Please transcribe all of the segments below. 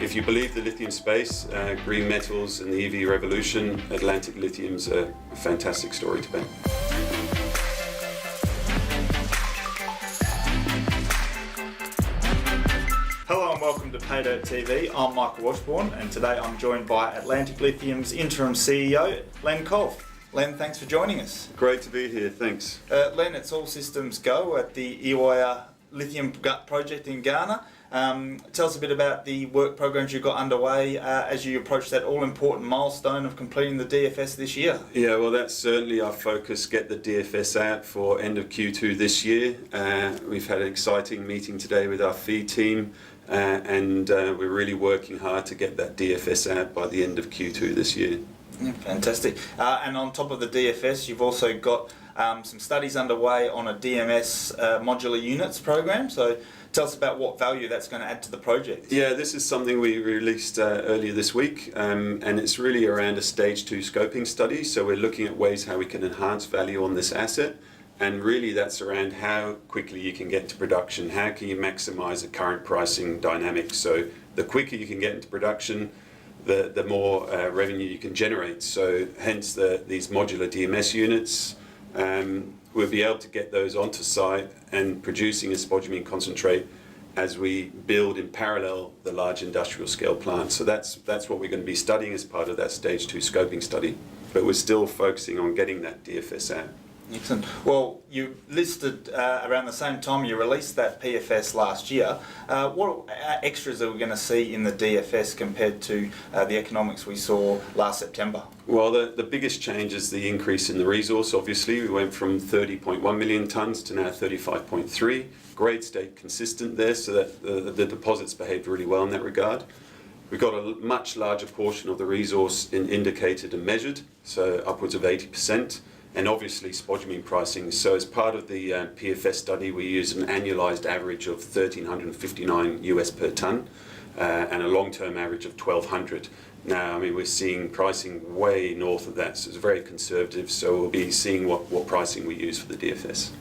If you believe the lithium space, green metals and the EV revolution, Atlantic Lithium's a fantastic story to back. Hello and welcome to Paydirt TV. I'm Michael Washbourne and today I'm joined by Atlantic Lithium's interim CEO, Len Kolff. Len, thanks for joining us. Great to be here, thanks. Len, it's all systems go at the Ewoyaa Lithium Project in Ghana. Tell us a bit about the work programs you've got underway as you approach that all-important milestone of completing the DFS this year. Yeah, well, that's certainly our focus, get the DFS out for end of Q2 this year. We've had an exciting meeting today with our feed team and we're really working hard to get that DFS out by the end of Q2 this year. Yeah, fantastic. And on top of the DFS, you've also got some studies underway on a DMS modular units program. So tell us about what value that's going to add to the project. Yeah, this is something we released earlier this week, and it's really around a stage 2 scoping study. So we're looking at ways how we can enhance value on this asset, and really that's around how quickly you can get to production. How can you maximize the current pricing dynamics? So the quicker you can get into production, the more revenue you can generate. So hence these modular DMS units, we'll be able to get those onto site and producing a spodumene concentrate as we build in parallel the large industrial scale plant. So that's what we're going to be studying as part of that stage 2 scoping study. But we're still focusing on getting that DFS out. Excellent. Well, you listed around the same time you released that PFS last year. What extras are we going to see in the DFS compared to the economics we saw last September? Well, the biggest change is the increase in the resource. Obviously, we went from 30.1 million tonnes to now 35.3. Grade stayed consistent there, so that the deposits behaved really well in that regard. We've got a much larger portion of the resource in indicated and measured, so upwards of 80%. And obviously spodumene pricing. So as part of the PFS study, we used an annualized average of $1,359 US per tonne and a long-term average of $1,200. Now, I mean, we're seeing pricing way north of that, so it's very conservative. So we'll be seeing what pricing we use for the DFS.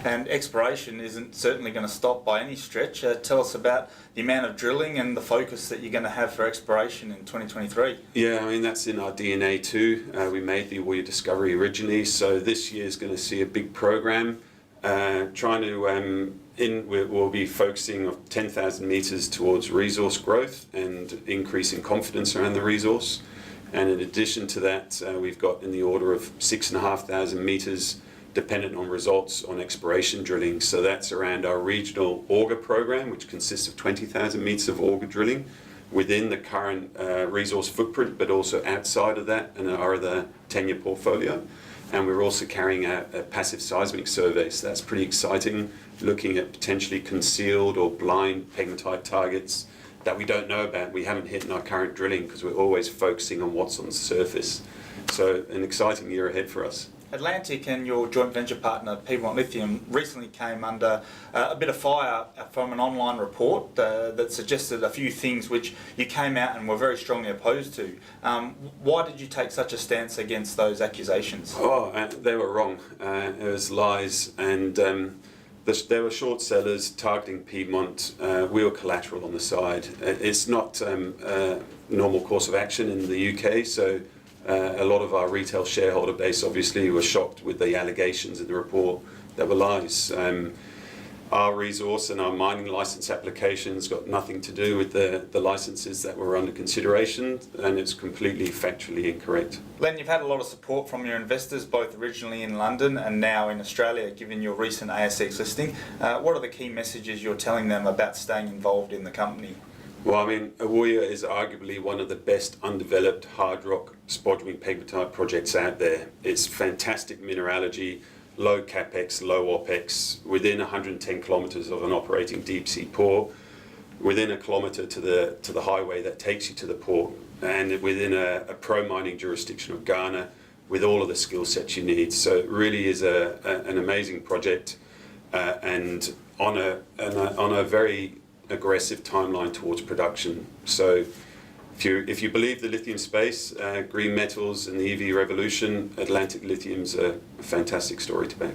And exploration isn't certainly going to stop by any stretch. Tell us about the amount of drilling and the focus that you're going to have for exploration in 2023. Yeah, I mean, that's in our DNA too. We made the Ewoyaa discovery originally, so this year is going to see a big program. We'll be focusing on 10,000 metres towards resource growth and increasing confidence around the resource. And in addition to that, we've got in the order of 6,500 metres dependent on results on exploration drilling. So that's around our regional auger program, which consists of 20,000 metres of auger drilling within the current resource footprint, but also outside of that and our other tenure portfolio. And we're also carrying out a passive seismic survey, so that's pretty exciting, looking at potentially concealed or blind pegmatite targets that we don't know about, we haven't hit in our current drilling because we're always focusing on what's on the surface. So an exciting year ahead for us. Atlantic and your joint venture partner Piedmont Lithium recently came under a bit of fire from an online report that suggested a few things which you came out and were very strongly opposed to. Why did you take such a stance against those accusations? They were wrong. It was lies, and there were short sellers targeting Piedmont. We were collateral on the side. It's not a normal course of action in the UK, so a lot of our retail shareholder base obviously were shocked with the allegations in the report that were lies. Our resource and our mining license applications got nothing to do with the licenses that were under consideration, and it's completely factually incorrect. Len, you've had a lot of support from your investors, both originally in London and now in Australia, given your recent ASX listing. What are the key messages you're telling them about staying involved in the company? Well, I mean, Ewoyaa is arguably one of the best undeveloped hard rock spodumene pegmatite projects out there. It's fantastic mineralogy, low capex, low opex, within 110 kilometres of an operating deep sea port, within a kilometre to the highway that takes you to the port, and within a pro-mining jurisdiction of Ghana, with all of the skill sets you need. So it really is an amazing project, and on a very aggressive timeline towards production. So if you believe the lithium space, green metals and the EV revolution, Atlantic Lithium's a fantastic story to back.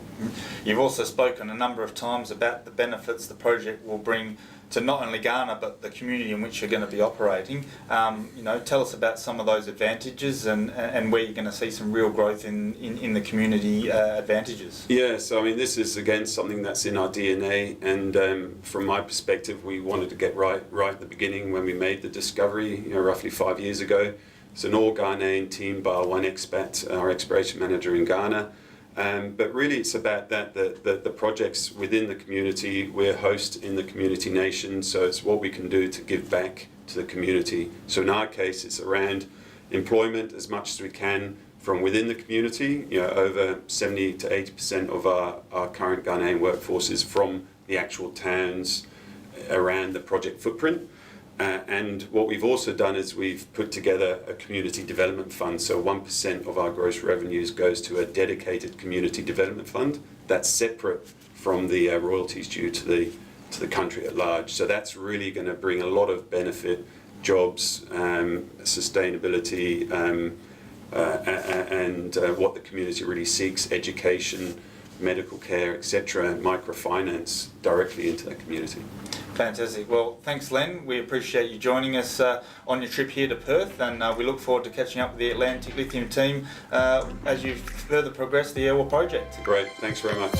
You've also spoken a number of times about the benefits the project will bring not only Ghana but the community in which you're going to be operating. Tell us about some of those advantages and where you're going to see some real growth in the community advantages. Yeah, so I mean, this is again something that's in our DNA, and from my perspective, we wanted to get right at the beginning when we made the discovery, roughly 5 years ago. It's an all Ghanaian team, bar one expat, our exploration manager in Ghana. But really it's about the projects within the community. We're host in the community nation, so it's what we can do to give back to the community. So in our case, it's around employment as much as we can from within the community. Over 70 to 80% of our current Ghanaian workforce is from the actual towns around the project footprint. And what we've also done is we've put together a community development fund. So 1% of our gross revenues goes to a dedicated community development fund that's separate from the royalties due to the country at large. So that's really going to bring a lot of benefit, jobs, sustainability, and what the community really seeks: education, medical care, etc., and microfinance directly into the community. Fantastic. Well, thanks, Len. We appreciate you joining us on your trip here to Perth, and we look forward to catching up with the Atlantic Lithium team as you further progress the Ewoyaa project. Great. Thanks very much.